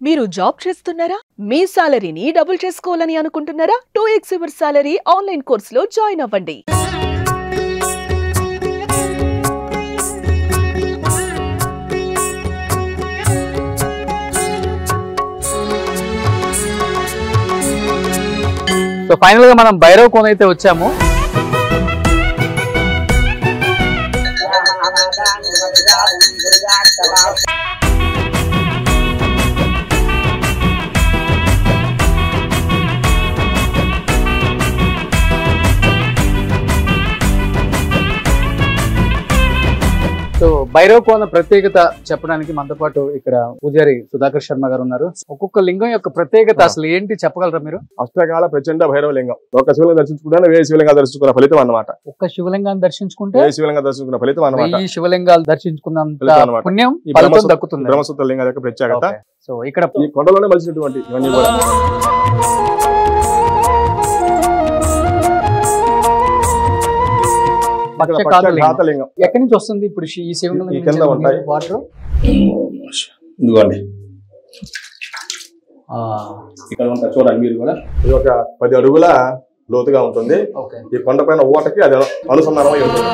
మీరు జాబ్ చేస్తున్నారా? మీ సాలరీని డబుల్ చేసుకోవాలని అనుకుంటున్నారా? 2x యువర్ సాలరీ ఆన్లైన్ కోర్సులో జాయిన్ అవ్వండి. సో ఫైనల్ గా మనం భైరవ్ కోన అయితే వచ్చాము. సో భైరవ్ కోన ప్రత్యేకత చెప్పడానికి మనతో పాటు ఇక్కడ పూజారి సుధాకర్ శర్మ గారు ఉన్నారు. ఒక్కొక్క లింగం యొక్క ప్రత్యేకత అసలు ఏంటి చెప్పగలరా మీరు? అష్టకాల ప్రచండ భైరవ లింగం. ఒక శివలింగం దర్శించుకుంటే వేయి శివలింగాలు దర్శించుకున్న ఫలితం అన్నమాట. ఒక్క శివలింగాన్ని దర్శించుకుంటే వేయి శివలింగం దర్శించుకున్న ఫలితం అన్నమాట. ఈ శివలింగాలు దర్శించుకున్నంత పుణ్యం దక్కుతుంది. బ్రహ్మసూత్ర లింగం యొక్క ప్రత్యేకత. సో ఇక్కడ ఈ కొండలోనే మలిసినటువంటి ఇవన్నీ కూడా ఎక్కడి నుంచి వస్తుంది ఇప్పుడు ఈ శివలింగం? కింద ఉంటాయి వాటర్. ఇదిగోండి ఇక్కడ ఉంటాయి చూడండి మీరు కూడా. ఇది ఒక 10 అడుగుల లోతుగా ఉంటుంది. ఈ కొండ పైన ఊటకి అది అనుసంధానమై ఉంటుంది.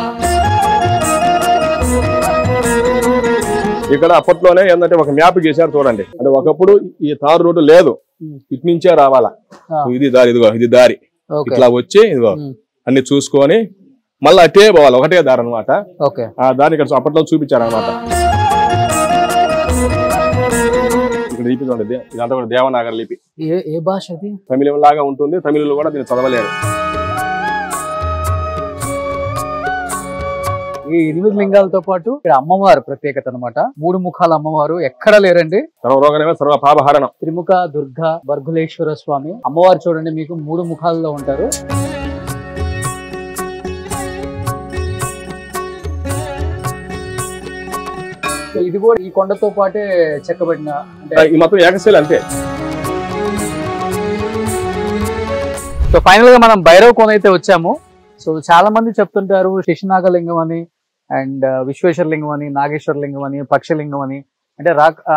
ఇక్కడ అప్పట్లోనే ఏంటంటే ఒక మ్యాప్ గీశారు చూడండి. అంటే ఒకప్పుడు ఈ తారు రోడ్డు లేదు, ఇటు నుంచే రావాలా. ఇది దారి, ఇదిగో ఇది దారి. ఇట్లా వచ్చి ఇదిగో అన్ని చూసుకొని మళ్ళీ అటే పోవాలి, ఒకటే దారి అనమాట. ఆ దారి ఇక్కడ అప్పట్లో చూపించారనమాట. ఇక్కడ లిపి చూడండి, ఇదంతా కూడా దేవనాగరి లిపి. ఏ భాష అది? తమిళం లాగా ఉంటుంది. తమిళలో కూడా దీన్ని చదవలేరు. ఈ 8 లింగాలతో పాటు ఇక్కడ అమ్మవారు ప్రత్యేకత అనమాట. 3 ముఖాల అమ్మవారు ఎక్కడ లేరండి. సర్వరోగమే సర్వ పాపహరణం. త్రిముఖ దుర్గా బర్గులేశ్వర స్వామి అమ్మవారు చూడండి, మీకు 3 ముఖాల్లో ఉంటారు. ఇది కూడా ఈ కొండతో పాటే చెక్కబడిన మొత్తం ఏకశైలి అంతే. సో ఫైనల్ గా మనం భైరవ్ కోన అయితే వచ్చాము. సో చాలా మంది చెప్తుంటారు శశినాగలింగం అని, అండ్ విశ్వేశ్వర లింగం అని, నాగేశ్వర లింగం అని, పక్షలింగం అని.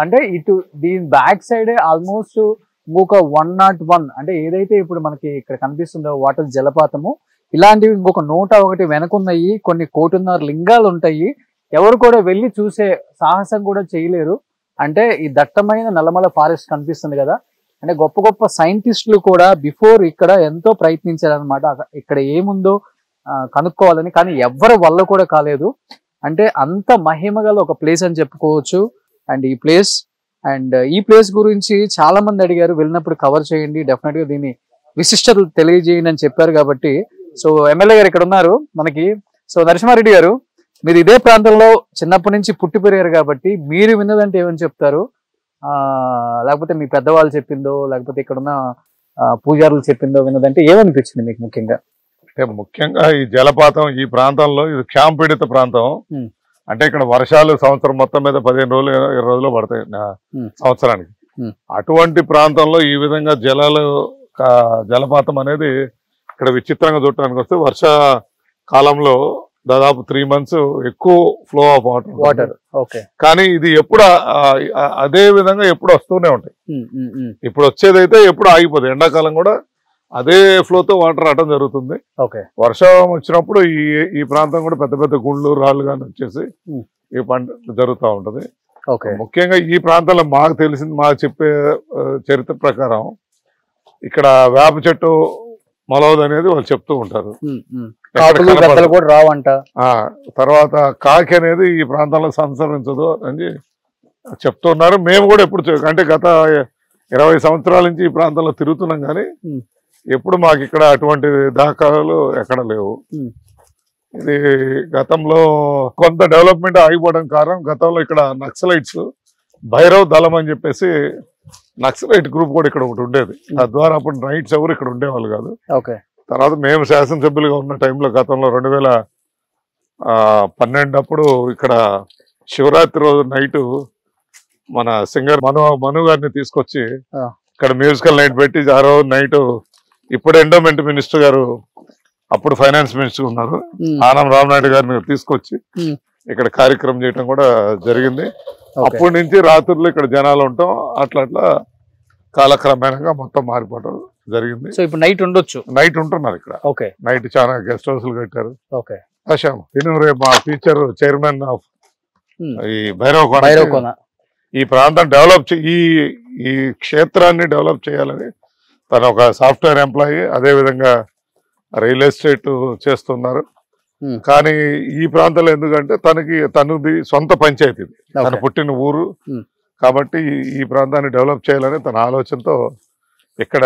అంటే ఇటు దీని బ్యాక్ సైడే ఆల్మోస్ట్ ఇంకొక 101 అంటే ఏదైతే ఇప్పుడు మనకి ఇక్కడ కనిపిస్తుందో వాటర్ జలపాతము, ఇలాంటివి ఇంకొక 101 వెనకున్నాయి. కొన్ని 1.5 లింగాలు ఉంటాయి. ఎవరు కూడా వెళ్ళి చూసే సాహసం కూడా చేయలేరు. అంటే ఈ దట్టమైన నల్లమల ఫారెస్ట్ కనిపిస్తుంది కదా, అంటే గొప్ప గొప్ప సైంటిస్టులు కూడా బిఫోర్ ఇక్కడ ఎంతో ప్రయత్నించారనమాట ఇక్కడ ఏముందో కనుక్కోవాలని. కానీ ఎవరి వల్ల కూడా కాలేదు. అంటే అంత మహిమగల ఒక ప్లేస్ అని చెప్పుకోవచ్చు. అండ్ ఈ ప్లేస్ గురించి చాలా మంది అడిగారు, వెళ్ళినప్పుడు కవర్ చేయండి, డెఫినెట్ గా దీన్ని విశిష్టతలు తెలియజేయండి అని చెప్పారు. కాబట్టి సో ఎమ్మెల్యే గారు ఇక్కడ ఉన్నారు మనకి. సో నరసింహారెడ్డి గారు, మీరు ఇదే ప్రాంతంలో చిన్నప్పటి నుంచి పుట్టి పెరిగారు కాబట్టి మీరు విన్నదంటే ఏమని చెప్తారు? లేకపోతే మీ పెద్దవాళ్ళు చెప్పిందో, లేకపోతే ఇక్కడున్న పూజారులు చెప్పిందో విన్నదంటే ఏమనిపించింది మీకు ముఖ్యంగా? అంటే ముఖ్యంగా ఈ జలపాతం ఈ ప్రాంతంలో ఇది క్షామ పీడిత ప్రాంతం. అంటే ఇక్కడ వర్షాలు సంవత్సరం మొత్తం మీద 15 రోజులు 20 రోజులు పడతాయి సంవత్సరానికి. అటువంటి ప్రాంతంలో ఈ విధంగా జలపాతం అనేది ఇక్కడ విచిత్రంగా చూడటానికి వస్తే వర్షాకాలంలో దాదాపు 3 months ఎక్కువ ఫ్లో ఆఫ్ వాటర్. కానీ ఇది ఎప్పుడు అదే విధంగా ఎప్పుడు వస్తూనే ఉంటాయి. ఇప్పుడు వచ్చేదైతే ఎప్పుడు ఆగిపోతుంది. ఎండాకాలం కూడా అదే ఫ్లోతో వాటర్ రావడం జరుగుతుంది. వర్షం వచ్చినప్పుడు ఈ ప్రాంతం కూడా పెద్ద పెద్ద గుండ్లు రాళ్ళు కానీ వచ్చేసి ఈ పంట జరుగుతూ ఉంటది. ముఖ్యంగా ఈ ప్రాంతంలో మాకు తెలిసింది, మాకు చెప్పే చరిత్ర ప్రకారం ఇక్కడ వేప చెట్టు మొలవదు అనేది వాళ్ళు చెప్తూ ఉంటారు. తర్వాత కాకి అనేది ఈ ప్రాంతంలో సంచరించదు అని చెప్తున్నారు. మేము కూడా ఎప్పుడు అంటే గత 20 సంవత్సరాల నుంచి ఈ ప్రాంతంలో తిరుగుతున్నాం, కానీ ఎప్పుడు మాకు ఇక్కడ అటువంటి దాఖలాలు ఎక్కడ లేవు. ఇది గతంలో కొంత డెవలప్మెంట్ ఆగిపోవడానికి కారణం, గతంలో ఇక్కడ నక్సలైట్స్ భైరవ్ దళం అని చెప్పేసి నక్సలైట్ గ్రూప్ కూడా ఇక్కడ ఒకటి ఉండేది. తద్వారా అప్పుడు నైట్స్ ఎవరు ఇక్కడ ఉండేవాళ్ళు కాదు. తర్వాత మేము శాసనసభ్యులుగా ఉన్న టైంలో గతంలో 2012 అప్పుడు ఇక్కడ శివరాత్రి రోజు నైట్ మన సింగర్ మను గారిని తీసుకొచ్చి ఇక్కడ మ్యూజికల్ నైట్ పెట్టి ఆ రోజు నైట్ ఇప్పుడు ఎండోమెంట్ మినిస్టర్ గారు, అప్పుడు ఫైనాన్స్ మినిస్టర్ ఉన్నారు, ఆనం రామనాయుడు గారిని తీసుకొచ్చి ఇక్కడ కార్యక్రమం చేయడం కూడా జరిగింది. అప్పటి నుంచి రాత్రులు ఇక్కడ జనాలు ఉంటాం, అట్లా అట్లా కాలక్రమేణంగా మొత్తం మారిపోవడం జరిగింది. సో ఇప్పుడు నైట్ ఉండొచ్చు, నైట్ ఉంటున్నారు ఇక్కడ. ఓకే, నైట్ చాలా గెస్ట్ హౌస్లు కట్టారు. ఓకే, రేపు మా ఫ్యూచర్ చైర్మన్ ఆఫ్ ఈ భైరవ కోన ఈ ప్రాంతం డెవలప్ ఈ క్షేత్రాన్ని డెవలప్ చేయాలని తను ఒక సాఫ్ట్వేర్ ఎంప్లాయీ, అదే విధంగా రియల్ ఎస్టేట్ చేస్తున్నారు. కానీ ఈ ప్రాంతంలో ఎందుకంటే తనది సొంత పంచాయతీ, తన పుట్టిన ఊరు కాబట్టి ఈ ప్రాంతాన్ని డెవలప్ చేయాలని తన ఆలోచనతో ఇక్కడ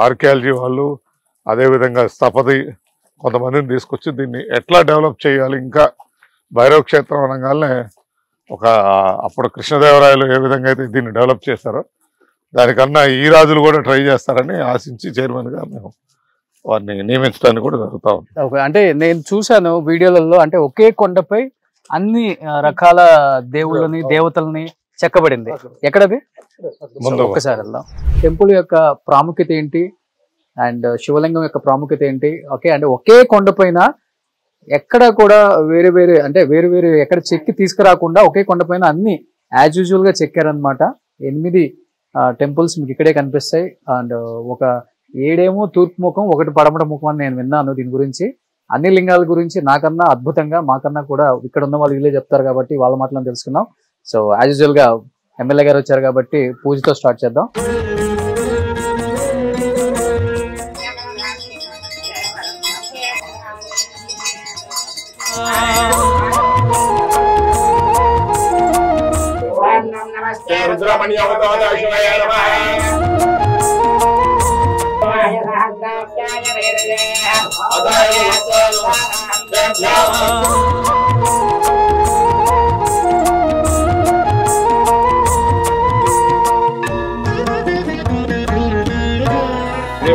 ఆర్కియాలజీ వాళ్ళు, అదేవిధంగా స్థపతి కొంతమందిని తీసుకొచ్చి దీన్ని ఎట్లా డెవలప్ చేయాలి, ఇంకా భైరవ క్షేత్రం అనగానే అప్పుడు కృష్ణదేవరాయలు ఏ విధంగా అయితే దీన్ని డెవలప్ చేస్తారో దానికన్నా ఈ రాజులు కూడా ట్రై చేస్తారని ఆశించి చైర్మన్గా మేము వారిని నియమించడానికి కూడా జరుగుతా ఉంది. ఓకే, అంటే నేను చూశాను వీడియోలలో, అంటే ఒకే కొండపై అన్ని రకాల దేవుళ్ళని దేవతల్ని చెక్కబడింది. ఎక్కడది? ఒక్కసారి వెళ్దాం. టెంపుల్ యొక్క ప్రాముఖ్యత ఏంటి అండ్ శివలింగం యొక్క ప్రాముఖ్యత ఏంటి? ఓకే, అంటే ఒకే కొండపైన ఎక్కడ కూడా వేరే వేరే అంటే వేరు వేరు ఎక్కడ చెక్కి తీసుకురాకుండా ఒకే కొండపైన అన్ని యాజ్ యూజువల్ గా చెక్కారనమాట. 8 టెంపుల్స్ మీకు ఇక్కడే కనిపిస్తాయి. అండ్ ఒక 7 తూర్పు ముఖం, 1 పడమట ముఖం అని నేను విన్నాను. దీని గురించి అన్ని లింగాల గురించి నాకన్నా అద్భుతంగా మాకన్నా కూడా ఇక్కడ ఉన్న వాళ్ళు వీళ్ళే చెప్తారు కాబట్టి వాళ్ళ మాటలను తెలుసుకున్నాం. సో యాజ్ యూజువల్ గా ఎమ్మెల్యే గారు వచ్చారు కాబట్టి పూజతో స్టార్ట్ చేద్దాం.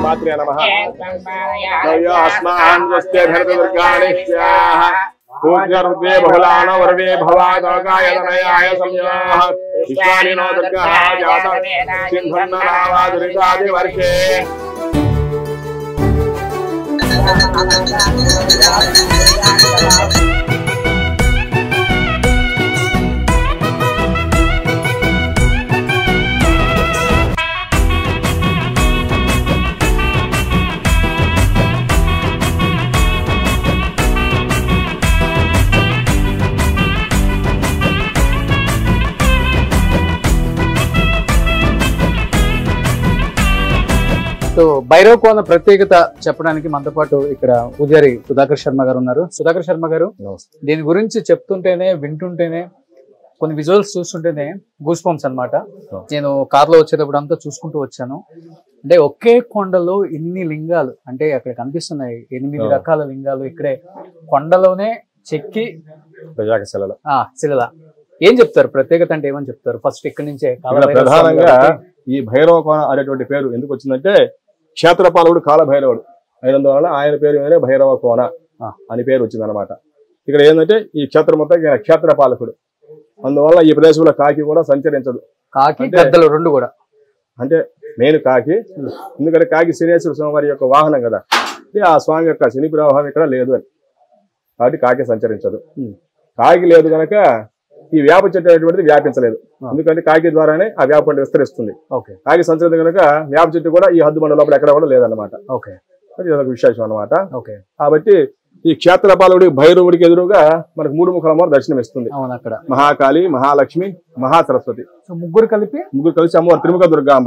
మాత్రే నమః. నవ్యాస్మాన్ వస్తే భరతదుర్గాణి స్వాహ. పూజ్యరుద్రే బహుళాన వరదే భవాదోకాయ తనయాయ సంయాః. విశ్వాని నో దుర్గః జాత సింధన్ననావాదురితాది వర్షే. సో భైరవ కోన ప్రత్యేకత చెప్పడానికి మనతో పాటు ఇక్కడ పూజారి సుధాకర్ శర్మ గారు ఉన్నారు. సుధాకర్ శర్మ గారు, దీని గురించి చెప్తుంటేనే వింటుంటేనే కొన్ని విజువల్స్ చూస్తుంటేనే గూస్ బంప్స్ అన్నమాట. నేను కార్లో వచ్చేటప్పుడు అంతా చూసుకుంటూ వచ్చాను. అంటే ఒకే కొండలో ఇన్ని లింగాలు, అంటే అక్కడ కనిపిస్తున్నాయి 8 రకాల లింగాలు ఇక్కడే కొండలోనే చెక్కి శిలల. ఏం చెప్తారు ప్రత్యేకత అంటే ఏమని చెప్తారు? ఫస్ట్ ఇక్కడి నుంచే ప్రధానంగా ఈ భైరవ కోన అనేటువంటి పేరు ఎందుకు వచ్చిందంటే క్షేత్రపాలకుడు కాలభైరవుడు అయినందువలన ఆయన పేరు మీదనే భైరవ కోన అని పేరు వచ్చింది అనమాట. ఇక్కడ ఏంటంటే ఈ క్షేత్రం మొత్తం క్షేత్రపాలకుడు, అందువల్ల ఈ ప్రదేశంలో కాకి కూడా సంచరించదు. కాకి గద్దలు రెండు కూడా, అంటే మెయిన్ కాకి, ఎందుకంటే కాకి శనేశ్వర స్వామి వారి యొక్క వాహనం కదా, ఆ స్వామి యొక్క శని ప్రభావం ఇక్కడ లేదు అని, కాబట్టి కాకి సంచరించదు. కాకి లేదు కనుక ఈ వేప చెట్టు అనేటువంటిది వ్యాపించలేదు, ఎందుకంటే కాకి ద్వారానే ఆ వేప పంట విస్తరిస్తుంది. కాకి సంచరించదు కనుక వేప చెట్టు కూడా ఈ హద్దు మండలం లోపల ఎక్కడ కూడా లేదన్నమాట. అది ఒక విశేషం అనమాట. కాబట్టి ఈ క్షేత్రపాలకుడి భైరవుడికి ఎదురుగా మనకు 3 ముఖాల అమ్మవారు దర్శనం ఇస్తుంది. మహాకాళి, మహాలక్ష్మి, మహాసరస్వతి, ముగ్గురు కలిసి అమ్మవారు త్రిముఖ దుర్గాంబ.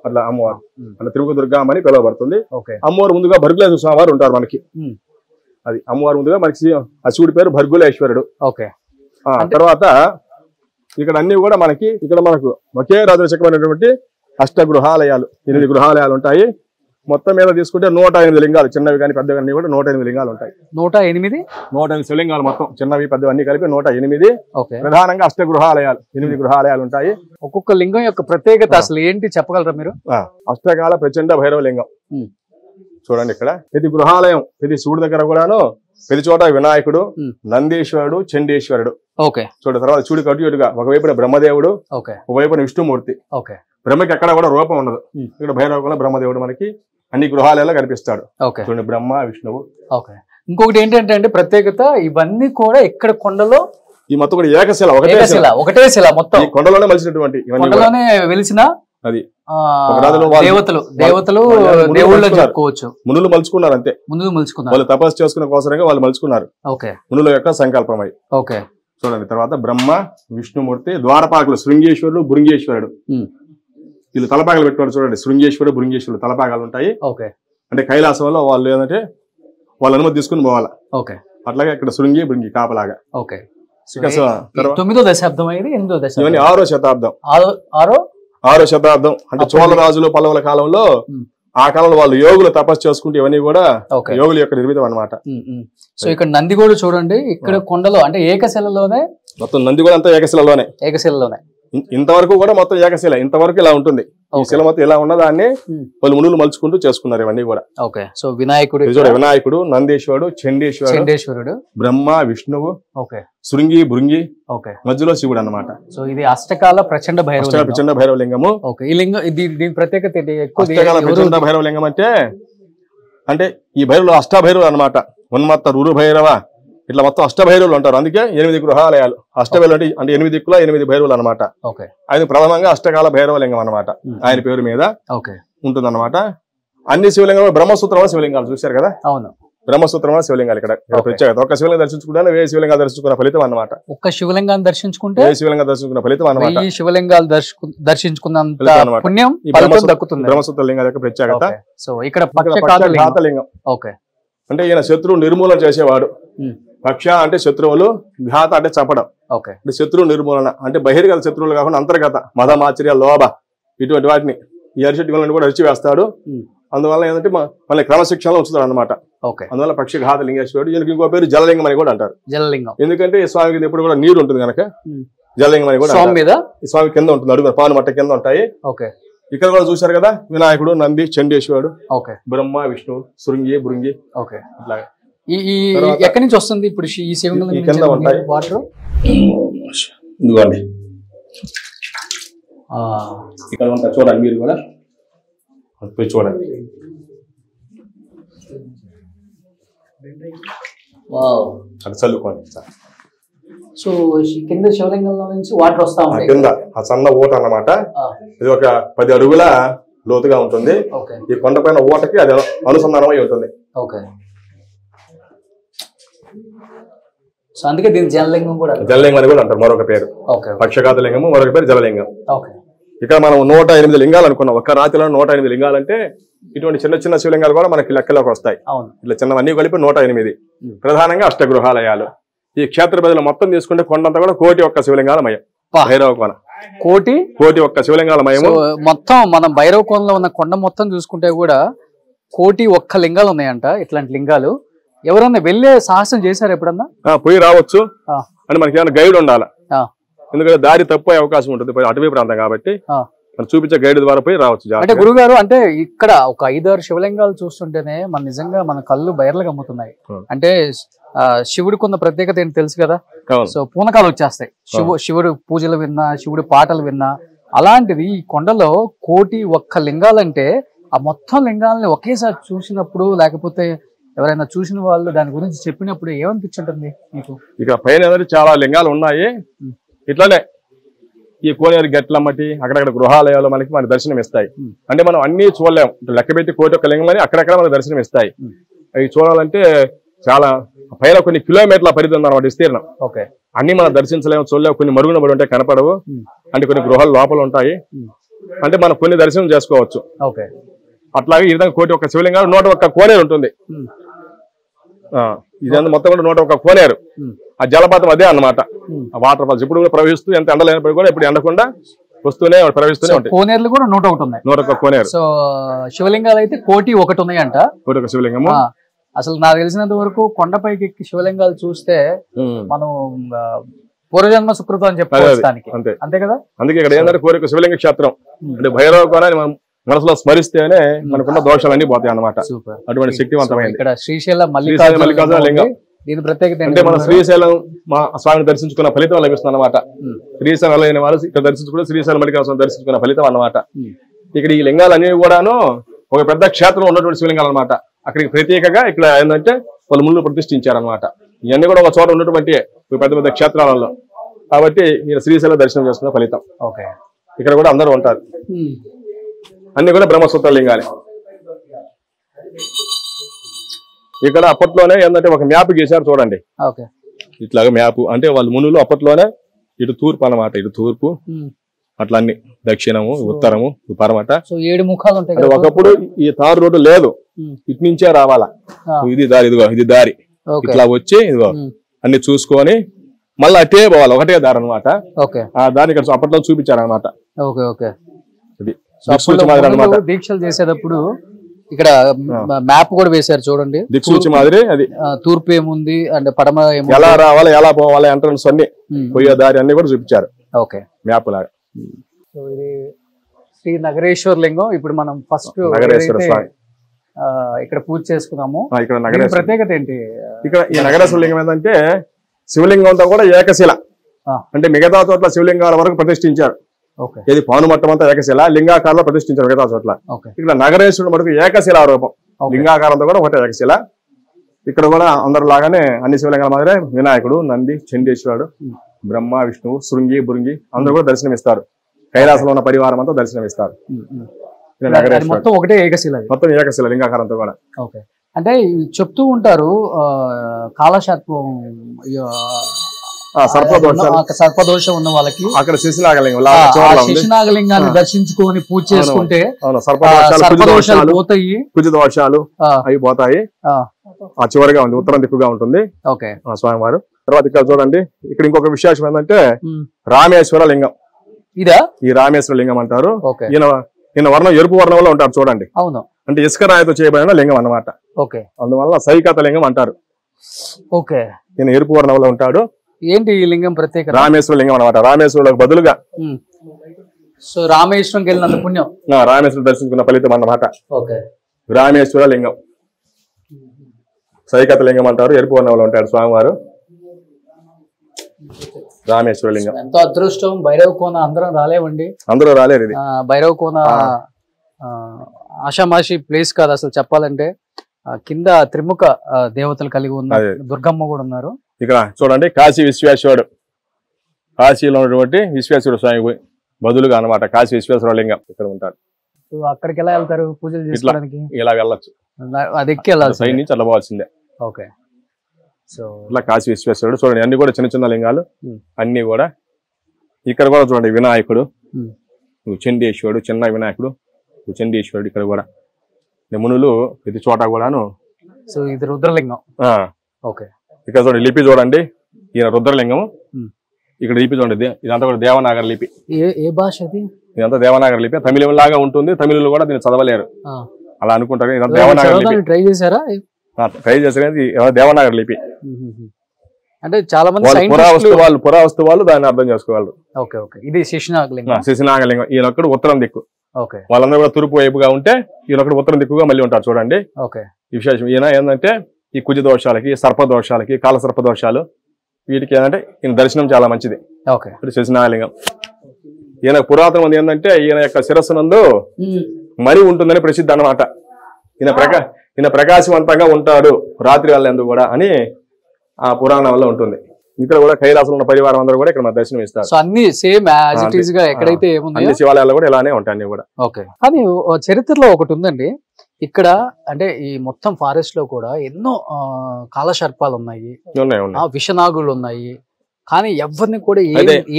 అట్లా అమ్మవారు అట్లా త్రిముఖ దుర్గాంబ అని పిలువబడుతుంది. అమ్మవారు ముందుగా భర్గులేశ్వర స్వామి వారు ఉంటారు మనకి. అది అమ్మవారు ముందుగా మనకి ఆ శివుడి పేరు భర్గులేశ్వరుడు. తర్వాత ఇక్కడ అన్ని కూడా మనకి ఇక్కడ మనకు ఒకే రాజచక్రమైనటువంటి 8 గృహాలయాలు 8 గృహాలయాలు ఉంటాయి. మొత్తం మీద తీసుకుంటే 108 లింగాలు, చిన్నవి కానీ పెద్దవి కానీ కూడా 108 లింగాలు ఉంటాయి. 108 శివలింగాలు మొత్తం, చిన్నవి పెద్దవి అన్ని కలిపి 108. ప్రధానంగా 8 గృహాలయాలు 8 గృహాలయాలు ఉంటాయి. ఒక్కొక్క లింగం యొక్క ప్రత్యేకత అసలు ఏంటి చెప్పగలరా మీరు? అష్టకాల ప్రచండ భైరవ లింగం చూడండి. ఇక్కడ ప్రతి గృహాలయం, ప్రతి శివుడి దగ్గర కూడాను ప్రతి చోట వినాయకుడు, నందీశ్వరుడు, చండీశ్వరుడు. చూడు తర్వాత చూడు అటు ఇటుగా ఒకవైపున బ్రహ్మదేవుడు, ఒకవైపున విష్ణుమూర్తి. బ్రహ్మకి ఎక్కడ కూడా రూపం ఉండదు. ఇక్కడ భైరవ బ్రహ్మదేవుడు మనకి అన్ని గృహాలలో కనిపిస్తాడు. చూడండి బ్రహ్మ, విష్ణువు. ఇంకొకటి ఏంటంటే ప్రత్యేకత, ఇవన్నీ కూడా ఇక్కడ కొండలో ఈ మొత్తం కూడా ఏకశిల ఒకటే శిల మొత్తం ఈ కొండలోనే మలిసినటువంటి కొండలోనే వెలిసిన అది దేవతలు దేవుళ్ళు చెప్పుకోవచ్చు. మునులు మలుచుకున్నారు అంతే, ముందు మలుచుకున్నారు. వాళ్ళు తపస్సు చేసుకున్న కోసంగా వాళ్ళు మలుచుకున్నారు. మునుల యొక్క సంకల్పమై. చూడండి, తర్వాత బ్రహ్మ, విష్ణుమూర్తి, ద్వారపాకులు శృంగేశ్వరుడు, భృంగేశ్వరుడు. వీళ్ళు తలపాగలు పెట్టుకోండి. చూడండి, శృంగేశ్వరుడు, భృంగేశ్వరుడు తలపాగాలు ఉంటాయి. అంటే కైలాసంలో వాళ్ళు ఏంటంటే వాళ్ళ అనుమతి తీసుకుని పోవాలా. అట్లాగే ఇక్కడ శృంగి, భృంగి కాపలాగా. 9వ దశాబ్దం అయింది. 8వ దశాబ్దం, ఇవన్నీ 6వ శతాబ్దం. 6వ శతాబ్దం అంటే చోళ రాజులు పల్లవుల కాలంలో, ఆ కాలంలో వాళ్ళు యోగులు తపస్సు చేసుకుంటే ఇవన్నీ కూడా యోగుల యొక్క నిర్మితం అన్నమాట. సో ఇక్కడ నంది కూడా చూడండి, ఇక్కడ కొండలో అంటే ఏకశిలలోనే మొత్తం నంది కూడా అంతా ఏకశిలలోనే. ఇంతవరకు కూడా మొత్తం ఏకశిల, ఇంతవరకు ఇలా ఉంటుంది. ఈ శిల మొత్తం ఇలా ఉన్నదాన్ని వాళ్ళు మునులు మలుచుకుంటూ చేసుకున్నారు ఇవన్నీ కూడా. సో వినాయకుడు, వినాయకుడు, నందీశ్వరుడు, చండీశ్వరుడు, బ్రహ్మ, విష్ణువు, శృంగి, భృంగి, మధ్యలో శివుడు అన్నమాట. సో ఇది అష్టకాల ప్రచండ భైరవ లింగము. ఈ లింగం దీని ప్రత్యేకత అష్టకాల ప్రచండ భైరవ లింగం అంటే ఈ భైరవులు అష్టభైరవులు అన్నమాట. ఉన్మత్త, రురు భైరవ, ఇట్లా మొత్తం అష్టభైరవులు అంటారు. అందుకే 8 గృహాలయాలు. అష్టభైరవులు అంటే 8 దిక్కుల 8 భైరవులు అనమాట. ఆయన ప్రథమంగా అష్టకాల భైరవ లింగం అనమాట. ఆయన పేరు మీద ఉంటుంది అనమాట. అన్ని శివలింగాలు బ్రహ్మసూత్రం శివలింగాలు చూశారు కదా. అవును, బ్రహ్మసూత్రం శివలింగాలు ఇక్కడ ప్రత్యేకత. ఒక శివలింగం దర్శించుకుంటే 1000 శివలింగాలు దర్శించుకున్న ఫలితం అనమాట. ఒక్క శివలింగాన్ని దర్శించుకుంటే 1000 శివలింగాలు దర్శించుకున్న ఫలితం అనమాట. ఈ శివలింగాలు దర్శించుకున్నంత పుణ్యం దక్కుతుంది. బ్రహ్మసూత్ర లింగాల యొక్క ప్రత్యేకత. సో ఇక్కడ ఘాతలింగం అంటే ఈయన శత్రువు నిర్మూలన చేసేవాడు. పక్ష అంటే శత్రువులు, ఘాత అంటే చంపడం. అంటే శత్రువు నిర్మూలన అంటే బహిర్గత శత్రువులు కాకుండా అంతర్గత మద, మాచర్య, లోభ ఇటువంటి వాటిని ఈ అరిషడ్లను కూడా అరిచివేస్తాడు. అందువల్ల ఏంటంటే మళ్ళీ క్రమశిక్షణలో ఉంచుతాడు అనమాట. అందువల్ల పక్షి ఘాత లింగేశ్వరుడు. ఈయనకి ఇంకో పేరు జలలింగం అని కూడా అంటారు. ఎందుకంటే ఈ స్వామికి ఎప్పుడు కూడా నీరు ఉంటుంది కనుక జలలింగం అని కూడా. ఈ స్వామి కింద ఉంటుంది, అడుగు పాను మట్ట కింద ఉంటాయి. ఇక్కడ కూడా చూశారు కదా, వినాయకుడు, నంది, చండీశ్వరుడు, బ్రహ్మ, విష్ణు, శృంగి, భృంగి. ఇట్లాగా ఎక్కడి నుంచి వస్తుంది ఇప్పుడు ఈ శివలింగం కింద ఉంటాయి వాటర్? ఇదిగోండి ఇక్కడ ఉంటాయి, చూడండి మీరు కూడా పోయి చూడండి. అది చల్లుకోండి సార్. సో కింద శివలింగంలో నుంచి వాటర్ వస్తా ఉంటాయి. కింద ఆ సన్న ఊట అన్నమాట. ఇది ఒక 10 అడుగుల లోతుగా ఉంటుంది. ఈ కొండపైన ఊటకి అది అనుసంధానమై ఉంటుంది. సో అందుకే దీని జలలింగం అని కూడా అంటారు. మరొక పేరు పక్షఘాత లింగము, మరొక పేరు జలలింగం. ఇక్కడ మనం 108 లింగాలు అనుకున్నాం. ఒక్క రాతిలో 108 లింగాలు అంటే ఇటువంటి చిన్న చిన్న శివలింగాలు కూడా మనకి లెక్కలోకి వస్తాయి. ఇట్లా చిన్నవన్నీ కలిపి 108. ప్రధానంగా అష్టగృహాలయాలు. ఈ క్షేత్ర ప్రజలు మొత్తం తీసుకుంటే కొండంతా కూడా 1,01 శివలింగాలమయం. భైరవ కోన 1,01 శివలింగాలమయము. మొత్తం మనం భైరవ కోనలో ఉన్న కొండ మొత్తం చూసుకుంటే కూడా 1,01 లింగాలు ఉన్నాయంట. ఇట్లాంటి లింగాలు ఎవరన్నా వెళ్ళే సాహసం చేశారు ఎప్పుడన్నా? పోయి రావచ్చు అని మనకి ఏమైనా గైడ్ ఉండాలి. ఎందుకంటే దారి తప్పే అవకాశం ఉంటుంది, అటవీ ప్రాంతం కాబట్టి మనం చూపించే గైడ్ ద్వారా పోయి రావచ్చు. అంటే గురుగారు, అంటే ఇక్కడ ఒక 5-6 శివలింగాలు చూస్తుంటేనే మన కళ్ళు బయర్లుగా అమ్ముతున్నాయి. అంటే శివుడికి ఉన్న ప్రత్యేకత ఏంటి తెలుసు కదా. సో పూనకాలు వచ్చేస్తాయి శివుడు పూజలు విన్నా, శివుడి పాటలు విన్నా. అలాంటిది ఈ కొండలో 1,01 లింగాలంటే ఆ మొత్తం లింగాలని ఒకేసారి చూసినప్పుడు, లేకపోతే ఎవరైనా చూసిన వాళ్ళు దాని గురించి చెప్పినప్పుడు ఏమనిపించుంటుంది మీకు? ఇక పైన చాలా లింగాలు ఉన్నాయి. ఇట్లానే ఈ కోనేరు గట్లమ్మటి అక్కడక్కడ గృహాలయాలు మనకి దర్శనం ఇస్తాయి. అంటే మనం అన్ని చూడలేం. లెక్క పెట్టి 1,01 లింగం అని అక్కడక్కడ మనకు దర్శనం ఇస్తాయి. అవి చూడాలంటే చాలా పైన కొన్ని కిలోమీటర్ల పరిధి ఉందన్నమాట విస్తీర్ణం. అన్ని మనం దర్శించలేము, చూడలేము. కొన్ని మరుగున పడి ఉంటాయి, కనపడవు. అంటే కొన్ని గృహాలు లోపల ఉంటాయి. అంటే మనం కొన్ని దర్శనం చేసుకోవచ్చు. అట్లాగే ఈ విధంగా 1,01 శివలింగాలు 101 కోనేరు ఉంటుంది. ఇదంతా మొత్తం కూడా 101 కోనేరు. ఆ జలపాతం అదే అన్నమాట. ఆ వాటర్ ఫాల్స్ ఇప్పుడు కూడా ప్రవహిస్తూ, ఎంత ఎండలేనప్పుడు కూడా ఇప్పుడు ఎండకుండా వస్తూనే ప్రవహిస్తూనే ఉంటాయి. కోనేరులు కూడా 101 ఉన్నాయి. 101 కోనేరు. సో శివలింగాలు అయితే 1,01 ఉన్నాయంట. 101 శివలింగము. అసలు నాకు తెలిసినంత వరకు కొండపైకి ఎక్కి శివలింగాలు చూస్తే మనం పూర్వజన్మ సుకృతం అని చెప్పుకోవడానికి అంతే కదా. అందుకే ఇక్కడ ఏంటంటే 101 శివలింగ క్షేత్రం అంటే భైరవ కోనాన్ని మనం మనసులో స్మరిస్తేనే మనకున్న దోషాలన్నీ పోతాయి అన్నమాట. అటువంటి శక్తివంతమైనది. ఇక్కడ శ్రీశైలం మల్లికార్జున లింగం. దీని ప్రత్యేకత అంటే మన శ్రీశైలం మా స్వామిని దర్శించుకున్న ఫలితం లభిస్తుంది అనమాట. శ్రీశైలం అయిన వాళ్ళు ఇక్కడ దర్శించుకుంటే శ్రీశైలం మల్లికార్జున దర్శించుకున్న ఫలితం అన్నమాట. ఇక్కడ ఈ లింగాలన్నీ కూడాను ఒక పెద్ద క్షేత్రంలో ఉన్నటువంటి శివలింగాలు అనమాట. అక్కడికి ప్రత్యేకంగా ఇక్కడ ఏంటంటే వాళ్ళు ముళ్ళు ప్రతిష్ఠించారనమాట. ఇవన్నీ కూడా ఒక చోట ఉన్నటువంటి పెద్ద పెద్ద క్షేత్రాలలో కాబట్టి ఈయన శ్రీశైల దర్శనం చేసుకున్న ఫలితం. ఓకే. ఇక్కడ కూడా అందరూ ఉంటారు. అన్ని కూడా బ్రహ్మసూత్ర లింగాలే. ఇక్కడ అప్పట్లోనే ఏంటంటే ఒక మ్యాప్ గీశారు చూడండి. ఓకే. ఇట్లాగా మ్యాప్ అంటే వాళ్ళు మునులు అప్పట్లోనే ఇటు తూర్పు అన్నమాట, ఇటు తూర్పు అట్లా అన్ని దక్షిణము ఉత్తరము పరమట 7 ముఖాలు ఉంటాయి. అంటే ఒకప్పుడు ఈ తారు రోడ్డు లేదు, ఇటు నుంచే రావాలా. ఇది దారి, ఇదిగో ఇది దారి. ఇట్లా వచ్చి ఇదిగో అన్ని చూసుకొని మళ్ళీ అటే పోవాలి, ఒకటే దారి అనమాట. ఆ దారి ఇక్కడ అప్పట్లో చూపించారనమాట. దీక్షలు చేసేటప్పుడు ఇక్కడ మ్యాప్ కూడా వేశారు చూడండి. దిక్సూచి మాదిరి అది తూర్పు ఏముంది అంటే పడమ ఎలా రావాలి, ఎలా పోవాలి, ఎంట్రన్స్ అన్ని పోయే దారి అన్ని కూడా చూపించారు ఓకే మ్యాప్ లాగా. సో ఇది శ్రీ నగరేశ్వర లింగం. ఇప్పుడు మనం ఫస్ట్ నగరేశ్వర స్వామి ఇక్కడ పూజ చేసుకున్నాము. ఇక్కడ నగరేశ్వర ప్రత్యేకత ఏంటి? ఇక్కడ ఈ నగరేశ్వర లింగం ఏంటంటే శివలింగంతో కూడా ఏకశిల. అంటే మిగతా చోట్ల శివలింగాల వరకు ప్రతిష్ఠించారు. ఇది పానుమట్టం అంతా ఏకశిల, లింగాకారంలో ప్రతిష్ఠించారు మిగతా చోట్ల. ఇక్కడ నగరేశ్వరుడు మటుకు ఏకశిల రూపం, లింగాకారంతో కూడా ఒకటే ఏకశిల. ఇక్కడ కూడా అందరు లాగానే అన్ని శివలింగాల మాదిరే వినాయకుడు, నంది, చండీశ్వరుడు, బ్రహ్మ, విష్ణువు, శృంగి, బృంగి అందరూ కూడా దర్శనమిస్తారు. కైలాసంలో ఉన్న పరివారం అంతా దర్శనమిస్తారు. మొత్తం ఒకటే ఏకశిల, మొత్తం ఏకశిల లింగాకారంతో కూడా. ఓకే. అంటే చెప్తూ ఉంటారు కాలశాత్వం సర్పదోషం ఉన్న వాళ్ళకి అక్కడ శిశునాగలింగాన్ని దర్శించుకొని పూజ చేసుకుంటే సర్పదోషాలు పోతాయి, కుజదోషాలు అవి పోతాయి. ఆ చివరిగా ఉంది, ఉత్తరం దిక్కుగా ఉంటుంది స్వామివారు. తర్వాత ఇక్కడ చూడండి, ఇక్కడ ఇంకొక విశేషం ఏంటంటే రామేశ్వర లింగం. ఇదా ఈ రామేశ్వర లింగం అంటారు. ఈయన వర్ణం ఎరుపు వర్ణంలో ఉంటారు చూడండి. అవును, అంటే ఇసుక రాయితో చేయబడిన లింగం అన్నమాట. అందువల్ల సైకత లింగం అంటారు. ఓకే. ఈయన ఎరుపు వర్ణంలో ఉంటాడు. ఏంటి ఈ లింగం ప్రత్యేకత? రామేశ్వర లింగం అనమాట. రామేశ్వరులకు బదులుగా సో రామేశ్వరంకి వెళ్ళినంత పుణ్యం, రామేశ్వరం దర్శించుకున్న ఫలితం అన్నమాట. రామేశ్వర లింగం, సైకత లింగం అంటారు. ఎరుపు వర్ణంలో ఉంటాడు స్వామివారు. రామేశ్వర లింగం ఎంతో అదృష్టం. భైరవ కోన అందరం రాలేవండి, అందరూ రాలేరు. ఇది భైరవ కోన ఆషామాషి ప్లేస్ కాదు అసలు చెప్పాలంటే. కింద త్రిముఖ దేవతలు కలిగి ఉన్నారు, దుర్గమ్మ కూడా ఉన్నారు. ఇక్కడ చూడండి, కాశీ విశ్వేశ్వరుడు, కాశీలో ఉన్నటువంటి విశ్వేశ్వర స్వామి బదులుగా అనమాట కాశీ విశ్వేశ్వర లింగం ఇక్కడ ఉంటాడు. అక్కడికి ఎలా వెళ్తారు పూజలు చేసుకోవడానికి? ఇలా వెళ్ళొచ్చు, అది ఎక్కి వెళ్ళాలి, సైడ్ నుంచి అట్లా పోవాల్సిందే. ఓకే. సో ఇట్లా కాశీ విశ్వేశ్వరుడు చూడండి, అన్ని కూడా చిన్న చిన్న లింగాలు అన్ని కూడా. ఇక్కడ కూడా చూడండి, వినాయకుడు, చండీశ్వరుడు, చిన్న వినాయకుడు, చండీశ్వరుడు. ఇక్కడ కూడా మునులు ప్రతి చోట కూడాను. సో ఇది రుద్రలింగం. ఓకే. ఇక్కడ చూడండి లిపి చూడండి, ఈయన రుద్రలింగం. ఇక్కడ లిపి చూడండి, ఇదంతా కూడా దేవనాగర లిపి. ఏ భాష అది? ఇదంతా దేవనాగర లిపి. తమిళం లాగా ఉంటుంది, తమిళులు కూడా దీన్ని చదవలేరు అలా అనుకుంటారు. ఇదంతా దేవనాగర లిపి. ట్రై చేశారా? ట్రై చేసేది దేవనాగర లిపి. అంటే చాలా మంది పురావస్తు వాళ్ళు దాన్ని అర్థం చేసుకోగలరు. Okay okay. ఇది శిశునాగలింగం. శిశునాగలింగం. ఈయనొక్కడు ఉత్తరం దిక్కు. ఓకే. వాళ్ళందరూ కూడా తూర్పు వైపుగా ఉంటే ఈయనొక్కడు ఉత్తరం దిక్కుగా మళ్ళీ ఉంటారు చూడండి. ఓకే. ఈ విశేషం ఈయన ఏంటంటే ఈ కుజ దోషాలకి, సర్ప దోషాలకి, కాల సర్ప దోషాలు వీటికి ఏంటంటే ఈయన దర్శనం చాలా మంచిది. ఓకే. శిశునాగలింగం. ఈయన పురాతనం ఏంటంటే ఈయన యొక్క శిరస్సు నందు మరి ఉంటుందని ప్రసిద్ధి అన్నమాట. ఈయన ప్రకాశవంతంగా ఉంటాడు రాత్రి వెళ్ళేందుకు కూడా అని ఆ పురాణం వల్ల ఉంటుంది. ఇక్కడ కూడా కైలాసంలో ఉన్న పరివారం అందరూ కూడా ఇక్కడ మన దర్శనం ఇస్తారు. అన్ని సేమ్ యాజ్ ఇట్ ఈస్ గా ఎక్కడైతే ఏముంది అన్ని శివాలయాలు కూడా ఇలానే ఉంటాయి అన్ని కూడా. ఓకే. కానీ చరిత్రలో ఒకటి ఉందండి, ఇక్కడ అంటే ఈ మొత్తం ఫారెస్ట్ లో కూడా ఎన్నో కాలసర్పాలు ఉన్నాయి, విషనాగులు ఉన్నాయి, కానీ ఎవరిని కూడా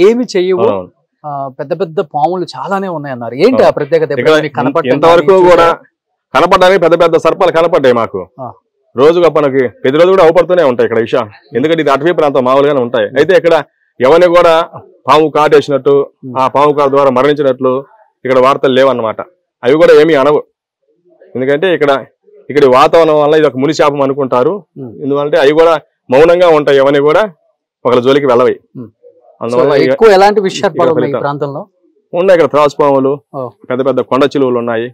ఏమి చెయ్యవు. పెద్ద పెద్ద పాములు చాలానే ఉన్నాయి అన్నారు. ఏంటి ఆ ప్రత్యేకత? ఇంతవరకు కూడా కనపడడానికి పెద్ద పెద్ద సర్పాలు కనపడ్డాయి మాకు. రోజుగా మనకి ప్రతిరోజు కూడా అవపడుతూనే ఉంటాయి ఇక్కడ విషయం. ఎందుకంటే ఇది అటవీ ప్రాంతం మామూలుగానే ఉంటాయి. అయితే ఇక్కడ ఎవరిని కూడా పాము కాటేసినట్టు, ఆ పాము కాటు ద్వారా మరణించినట్లు ఇక్కడ వార్తలు లేవన్నమాట. అవి కూడా ఏమీ అనవు. ఎందుకంటే ఇక్కడ వాతావరణం వల్ల ఇది ఒక ముని శాపం అనుకుంటారు. ఎందుకంటే అవి కూడా మౌనంగా ఉంటాయి, ఎవరిని కూడా ఒకళ్ళ జోలికి వెళ్ళవి. అందువల్ల ఎలాంటి విషయాలు ప్రాంతంలో ఉన్నాయి. ఇక్కడ త్రాసుపాములు, పెద్ద పెద్ద కొండ చిలువలు ఉన్నాయి,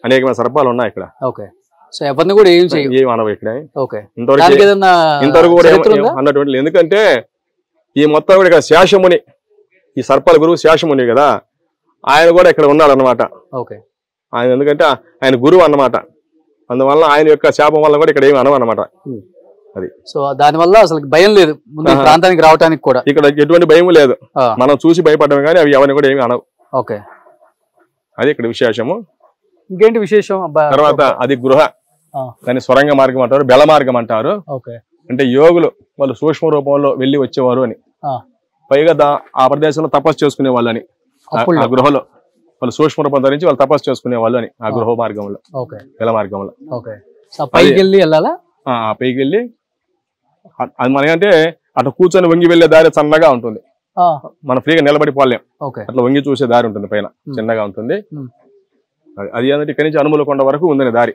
అనేకమైన సర్పాలు ఉన్నాయి ఇక్కడ. ఎవరిని కూడా ఏం అనవు ఇక్కడ ఇంతవరకు కూడా అన్నటువంటి. ఎందుకంటే ఈ మొత్తం కూడా ఇక్కడ శేషముని, ఈ సర్పాల గురువు శేషముని కదా, ఆయన కూడా ఇక్కడ ఉన్నాడు అన్నమాట. ఆయన ఎందుకంటే ఆయన గురువు అన్నమాట. అందువల్ల ఆయన యొక్క శాపం వల్ల కూడా ఇక్కడ ఏమి అనవు అన్నమాట. అది. సో దాని వల్ల అసలు భయం లేదు ముందు ఈ ప్రాంతానికి రావడానికి కూడా. ఇక్కడ ఎటువంటి భయం లేదు, మనం చూసి భయపడమే కానీ అవి ఎవరిని కూడా ఏమి అనవు. ఓకే, అది ఇక్కడ విశేషము. ఇంకేంటి విశేషం? తర్వాత అది గృహ, దాన్ని స్వరంగ మార్గం అంటారు, బెల మార్గం అంటారు. అంటే యోగులు వాళ్ళు సూక్ష్మ రూపంలో వెళ్లి వచ్చేవారు అని, పైగా ఆ ప్రదేశంలో తపస్సు చేసుకునే వాళ్ళు అని, ఆ గృహలో వాళ్ళు సూక్ష్మ రూపం ధరించి వాళ్ళు తపస్సు చేసుకునే వాళ్ళు అని ఆ గృహ మార్గంలో, బెల మార్గంలో. పైకి వెళ్ళి వెళ్ళాలా? పైకి వెళ్ళి అది మనకంటే అట్లా కూర్చొని వంగి వెళ్లే దారి సన్నగా ఉంటుంది, మనం ఫ్రీగా నిలబడి పోలేం, అట్లా వంగి చూసే దారి ఉంటుంది, పైన చిన్నగా ఉంటుంది. అది ఏంటంటే ఇక్కడి నుంచి అనుమల కొండ వరకు ఉందని దారి,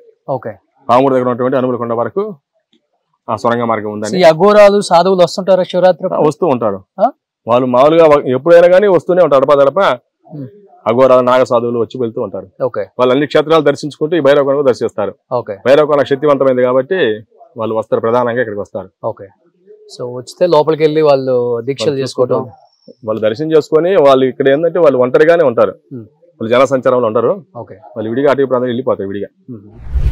పామూరు దగ్గర ఉన్నటువంటి అనుమల కొండ వరకు ఆ సొరంగ మార్గం ఉందని. అఘోరాలు సాధువులు వస్తుంటారు శివరాత్రి? వస్తూ ఉంటారు వాళ్ళు, మామూలుగా ఎప్పుడైనా కానీ వస్తూనే ఉంటారు. అడపదడప అఘోరాలు నాగ సాధువులు వచ్చి వెళ్తూ ఉంటారు. వాళ్ళు అన్ని క్షేత్రాలు దర్శించుకుంటూ ఈ భైరవకోన దర్శిస్తారు. భైరవకోన శక్తివంతమైంది కాబట్టి వాళ్ళు వస్తారు, ప్రధానంగా ఇక్కడికి వస్తారు. సో వచ్చితే లోపలికి వెళ్ళి వాళ్ళు దీక్షలు చేసుకోవడం, వాళ్ళు దర్శనం చేసుకొని వాళ్ళు ఇక్కడ ఏంటంటే వాళ్ళు ఒంటరిగానే ఉంటారు, వాళ్ళు జన సంచారంలో ఉంటారు, వాళ్ళు విడిగా అటవీ ప్రాంతం వెళ్ళిపోతారు విడిగా.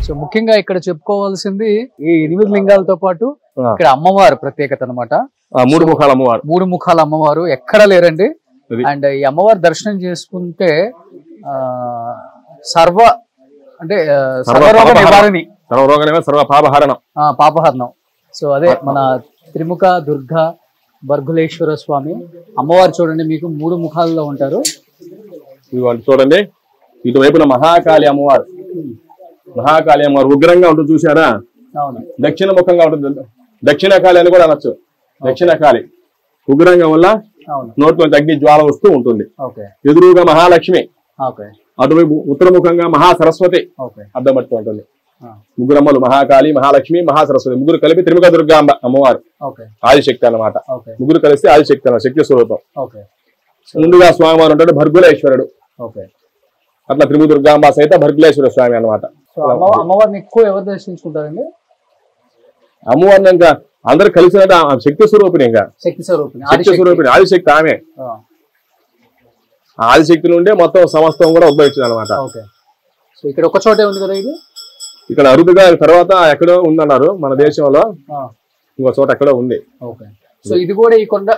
సో ముఖ్యంగా ఇక్కడ చెప్పుకోవాల్సింది ఈ 8 లింగాలతో పాటు ఇక్కడ అమ్మవారు ప్రత్యేకత అనమాట. 3 ముఖాల అమ్మవారు, 3 ముఖాల అమ్మవారు ఎక్కడ లేరండి. అండ్ ఈ అమ్మవారు దర్శనం చేసుకుంటే సర్వరోగ నివారణి, సర్వ పాపహరణం. సో అదే మన త్రిముఖ దుర్గా బర్గులేశ్వర స్వామి అమ్మవారు చూడండి, మీకు 3 ముఖాల్లో ఉంటారు. చూడండి ఇటువైపున మహాకాళి అమ్మవారు, మహాకాళి అమ్మవారు ఉగ్రంగా ఉంటుంది చూసారా, దక్షిణ ముఖంగా ఉంటుంది, దక్షిణ కాళి అని కూడా అనొచ్చు. దక్షిణ కాళి ఉగ్రంగా వల్ల నోట్లో అగ్ని జ్వాల వస్తూ ఉంటుంది. ఎదురుగా మహాలక్ష్మి, అటువైపు ఉత్తరముఖంగా మహాసరస్వతి అద్దం పడుతూ ఉంటుంది. ముగ్గురమ్మలు మహాకాళి, మహాలక్ష్మి, మహాసరస్వతి, ముగ్గురు కలిపి త్రిముఖ దుర్గాంబ అమ్మవారు, ఆదిశక్తి అన్నమాట. ముగ్గురు కలిసి ఆదిశక్తి అన్న శక్తి స్వరూపం. ముందుగా స్వామివారు ఉంటాడు భర్గులేశ్వరుడు, అట్లా త్రిముఖ దుర్గాంబ సహిత భర్గులేశ్వర స్వామి అన్నమాట. అమ్మవారిని ఎక్కువ ఎవరు దర్శించుకుంటారండి? అమ్మవారిని ఇంకా అందరు కలిసినట్టు శక్తి స్వరూపిణి, ఇంకా శక్తి స్వరూపిణి, ఆదిశక్తి ఆమె. ఆదిశక్తి నుండే మొత్తం సమస్తం కూడా ఉద్భవించింది అనమాట. ఇక్కడ ఒక చోటే ఉంది కదా ఇది, ఇక్కడ అరుదుగా తర్వాత ఎక్కడో ఉందన్నారు మన దేశంలో, ఇంకో చోట ఎక్కడో ఉంది. సో ఇది కూడా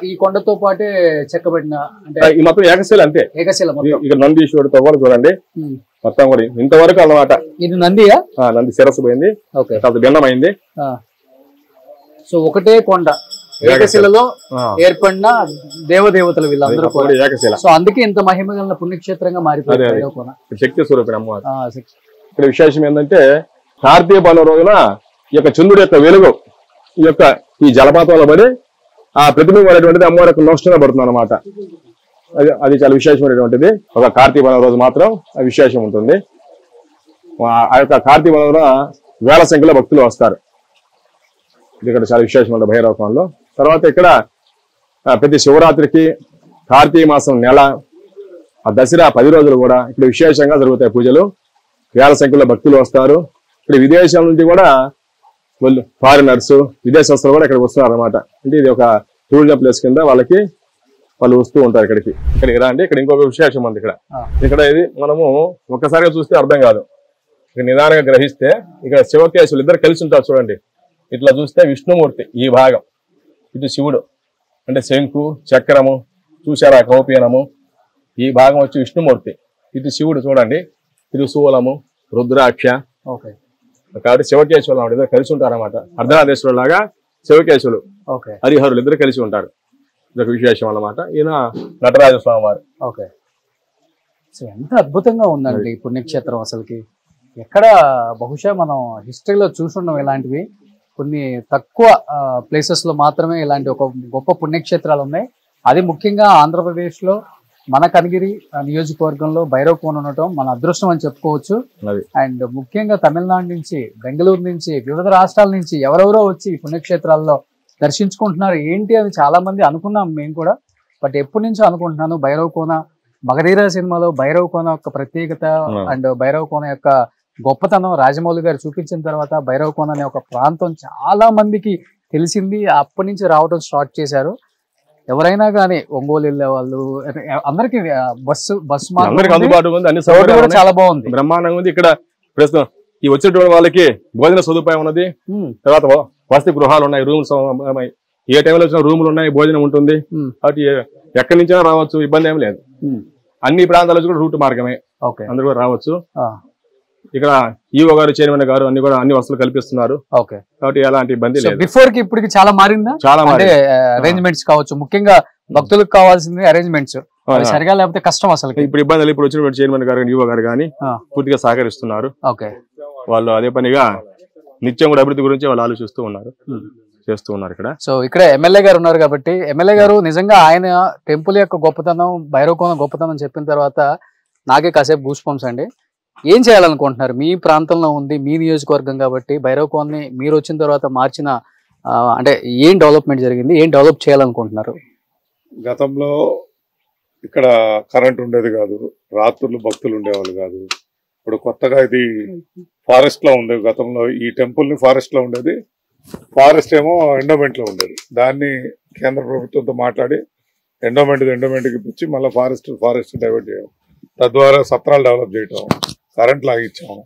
ఈ కొండతో పాటే చెక్కబడిన అంటే ఈ మొత్తం ఏకశిల, అంతే ఏకశిల. ఇక్కడ నందీశ్వరుడితో కూడా చూడండి మొత్తం కూడా ఇంతవరకు అన్నమాట. ఇది నందియా? నంది శిరస్సు పోయింది, భిన్నమైంది. సో ఒకటే కొండ ఏకశిలలో ఏర్పడిన దేవదేవతలు వీళ్ళందరూ కూడా ఏకశిల. సో అందుకే ఇంత మహిమ గల పుణ్యక్షేత్రంగా మారిపోయింది శక్తి స్వరూపిణి అమ్మవారు. ఇక్కడ విశేషం ఏంటంటే కార్తీక పౌర్ణమి రోజున ఈ యొక్క చంద్రుడి యొక్క వెలుగు ఈ యొక్క ఈ జలపాతంలో పడి ఆ ప్రతిబింబం అనేటువంటిది అమ్మవారి యొక్క నోష్టంగా పడుతుంది అనమాట. అది చాలా విశేషమైనటువంటిది. ఒక కార్తీక పౌర్ణమి రోజు మాత్రం ఆ విశేషం ఉంటుంది. ఆ యొక్క కార్తీక పౌర్ణమిలో వేల సంఖ్యలో భక్తులు వస్తారు. ఇది ఇక్కడ చాలా విశేషం ఉంటుంది భైరవకోనలో. తర్వాత ఇక్కడ ప్రతి శివరాత్రికి కార్తీక మాసం నెల ఆ దసరా 10 రోజులు కూడా ఇక్కడ విశేషంగా జరుగుతాయి పూజలు. వేల సంఖ్యలో భక్తులు వస్తారు. ఇక్కడ విదేశాల నుంచి కూడా వాళ్ళు ఫారినర్స్, విదేశస్తులు కూడా ఇక్కడికి వస్తున్నారు అనమాట. అంటే ఇది ఒక టూరిజం ప్లేస్ కింద వాళ్ళు వస్తూ ఉంటారు ఇక్కడికి. ఇక్కడికి రండి. ఇక్కడ ఇంకొక విశేషం ఉంది. ఇక్కడ ఇది మనము ఒక్కసారిగా చూస్తే అర్థం కాదు, ఇక్కడ నిదానంగా గ్రహిస్తే ఇక్కడ శివకేశులు ఇద్దరు కలిసి ఉంటారు చూడండి. ఇట్లా చూస్తే విష్ణుమూర్తి ఈ భాగం, ఇటు శివుడు అంటే శంకు చక్రము చూసారా, కౌపీనము, ఈ భాగం వచ్చి విష్ణుమూర్తి, ఇటు శివుడు చూడండి త్రిశూలము రుద్రాక్ష. కాబట్టి శివకేశవులు ఇద్దరు కలిసి ఉంటారు అన్నమాట. అర్ధనాదేశ్వరుడు లాగా శివకేశవులు హరిహరులు ఇద్దరు కలిసి ఉంటారు. ఇదొక విశేషం అన్నమాట. ఈయన నటరాజ స్వామి వారు. ఎంత అద్భుతంగా ఉందండి పుణ్యక్షేత్రం. అసలుకి ఎక్కడ బహుశా మనం హిస్టరీలో చూసుండం ఇలాంటివి. కొన్ని తక్కువ ప్లేసెస్ లో మాత్రమే ఇలాంటి ఒక గొప్ప పుణ్యక్షేత్రాలు ఉన్నాయి. అది ముఖ్యంగా ఆంధ్రప్రదేశ్ లో మన కనిగిరి నియోజకవర్గంలో భైరవకోన ఉండటం మన అదృష్టం అని చెప్పుకోవచ్చు. అండ్ ముఖ్యంగా తమిళనాడు నుంచి, బెంగళూరు నుంచి, వివిధ రాష్ట్రాల నుంచి ఎవరెవరో వచ్చి పుణ్యక్షేత్రాల్లో దర్శించుకుంటున్నారు. ఏంటి అని చాలా మంది అనుకున్నాం మేము కూడా. బట్ ఎప్పటి నుంచో అనుకుంటున్నాను భైరవకోన, మగధీర సినిమాలో భైరవకోన యొక్క ప్రత్యేకత అండ్ భైరవకోన యొక్క గొప్పతనం రాజమౌళి గారు చూపించిన తర్వాత భైరవకోన అనే ఒక ప్రాంతం చాలా మందికి తెలిసింది. అప్పటి నుంచి రావడం స్టార్ట్ చేశారు. ఎవరైనా కానీ ఒంగోలు వెళ్ళే వాళ్ళు అందరికి బస్సు అందుబాటుగా ఉంది. అన్ని సౌకర్యాలు చాలా బాగుంది, బ్రహ్మాండంగా ఉంది. ఇక్కడ ప్రస్తుతం ఈ వచ్చేటువంటి వాళ్ళకి భోజన సదుపాయం ఉన్నది. తర్వాత వసతి గృహాలు ఉన్నాయి, రూమ్స్, ఏ టైంలో వచ్చిన రూములు ఉన్నాయి, భోజనం ఉంటుంది. కాబట్టి ఎక్కడి నుంచైనా రావచ్చు, ఇబ్బంది ఏం లేదు. అన్ని ప్రాంతాల కూడా రూట్ మార్గమే, అందరూ కూడా రావచ్చు. ఇక్కడ ఈఓ గారు, చైర్మన్ గారు అన్ని వసతులు కల్పిస్తున్నారు. కాబట్టి ఎలాంటి ఇబ్బంది లేదు. బిఫోర్ కి ఇప్పటికి చాలా మారిందా? చాలా అరేంజ్మెంట్స్ కావచ్చు, ముఖ్యంగా భక్తులకు కావాల్సింది అరేంజ్మెంట్స్ సరిగా లేకపోతే కష్టం అసలు. ఇప్పుడు ఇబ్బంది ఇప్పుడు వచ్చిన చైర్మన్ గారు, ఈఓ గారు కానీ పూర్తిగా సహకరిస్తున్నారు. వాళ్ళు అదే పనిగా నిత్యం కూడా అభివృద్ధి గురించి వాళ్ళు ఆలోచిస్తూ ఉన్నారు, చేస్తూ ఉన్నారు ఇక్కడ. సో ఇక్కడ ఎమ్మెల్యే గారు ఉన్నారు కాబట్టి ఎమ్మెల్యే గారు నిజంగా ఆయన టెంపుల్ యొక్క గొప్పతనం, భైరవకోన గొప్పతనం చెప్పిన తర్వాత నాకే కాసేపు గూస్ బంప్స్ అండి. ఏం చేయాలనుకుంటున్నారు? మీ ప్రాంతంలో ఉంది, మీ నియోజకవర్గం కాబట్టి భైరవకోన్ని మీరు వచ్చిన తర్వాత మార్చిన అంటే ఏం డెవలప్మెంట్ జరిగింది, ఏం డెవలప్ చేయాలనుకుంటున్నారు? గతంలో ఇక్కడ కరెంట్ ఉండేది కాదు, రాత్రులు భక్తులు ఉండేవాళ్ళు కాదు. ఇప్పుడు కొత్తగా ఇది ఫారెస్ట్ లో ఉండేది. గతంలో ఈ టెంపుల్ ని ఫారెస్ట్ లో ఉండేది, ఫారెస్ట్ ఏమో ఎండోమెంట్ లో ఉండేది. దాన్ని కేంద్ర ప్రభుత్వంతో మాట్లాడి ఎండోమెంట్కి ఇప్పించి మళ్ళీ ఫారెస్ట్ డైవర్ట్ చేయడం, తద్వారా సత్రాలు డెవలప్ చేయటం, కరెంట్ లాగిచ్చాం.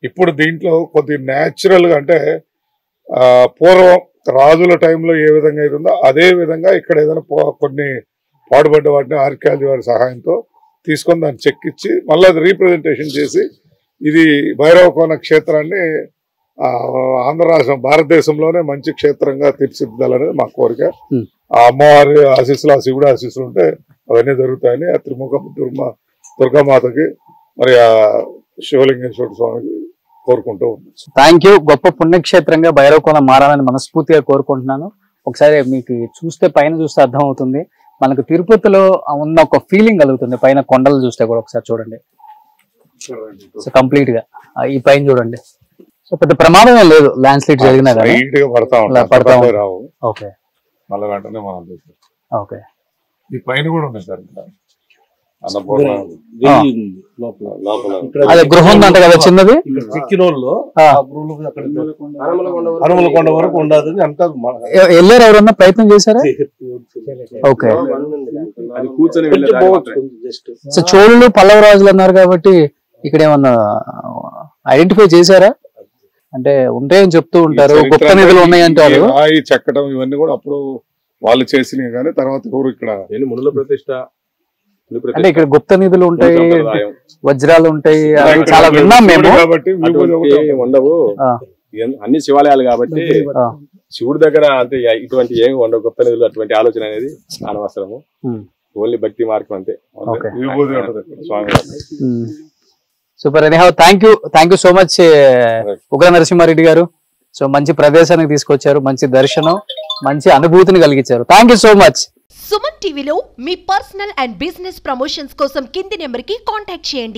ఇప్పుడు దీంట్లో కొద్ది న్యాచురల్ గా అంటే పూర్వం రాజుల టైంలో ఏ విధంగా అవుతుందో అదే విధంగా ఇక్కడ ఏదైనా కొన్ని పాడుపడ్డ వాటిని ఆర్కియాలజీ వారి సహాయంతో తీసుకొని దాన్ని చెక్కిచ్చి మళ్ళీ అది రీప్రజెంటేషన్ చేసి ఇది భైరవకోన క్షేత్రాన్ని ఆంధ్ర రాష్ట్రం, భారతదేశంలోనే మంచి క్షేత్రంగా తీర్చిదిద్దాలనేది మా కోరిక. ఆ అమ్మవారి ఆశీస్సులు, ఆ శివుడి ఆశీస్సులు ఉంటే అవన్నీ జరుగుతాయని ఆ త్రిముఖ దుర్గామాతకి మరి ఆ శివలింగేశ్వర స్వామికి కోరుకుంటూ ఉన్నాం. Thank you. గొప్ప పుణ్యక్షేత్రంగా భైరవకోన మారాలని మనస్ఫూర్తిగా కోరుకుంటున్నాను. ఒకసారి మీకు చూస్తే, పైన చూస్తే అర్థం అవుతుంది, మనకు తిరుపతిలో ఉన్న ఒక ఫీలింగ్ కలుగుతుంది. పైన కొండలు చూస్తే కూడా ఒకసారి చూడండి. సో కంప్లీట్ గా ఈ పైన చూడండి. సో పెద్ద ప్రమాదం ఏం లేదు, ల్యాండ్ స్లైడ్ జరిగినా పడతా రావు. ఓకే, మళ్ళీ వెంటనే మనం ఓకే. ఈ పైన కూడా ఉంది సార్, అదే గృహం ఉందంట కదా చిన్నది, హనుమలకొండ వరకు ఉండదు అంతా. వెళ్ళారు, ఎవరన్నా ప్రయత్నం చేశారా? ఓకే. సో చోళులు, పల్లవ రాజులు అన్నారు కాబట్టి ఇక్కడ ఏమన్నా ఐడెంటిఫై చేశారా? అంటే ఉంటాయని చెప్తూ ఉంటారు, గుప్త నిధులు ఉన్నాయంటారు. చెక్కడం ఇవన్నీ కూడా అప్పుడు వాళ్ళు చేసినవి, కానీ తర్వాత ఎవరు ఇక్కడ మునుల ప్రతిష్ట అంటే ఇక్కడ గుప్త నిధులు ఉంటాయి, వజ్రాలు ఉంటాయి, చాలా విన్నాం మేము. ఉండవు, అన్ని శివాలయాలు కాబట్టి శివుడి దగ్గర అంటే ఇటువంటి ఏమి ఉండవు గుప్త నిధులు. అటువంటి ఆలోచన అనేది అనవసరము, ఓన్లీ భక్తి మార్గం అంతే. Super. Anyhow thank you so much ఉగ్ర నరసింహారెడ్డి గారు. సో మంచి ప్రదేశానికి తీసుకొచ్చారు, మంచి దర్శనం, మంచి అనుభూతిని కలిగించారు. Thank you so much. Suman టీవీలో మీ పర్సనల్ అండ్ బిజినెస్ ప్రమోషన్స్ కోసం కింది నెంబర్కి కాంటాక్ట్ చేయండి.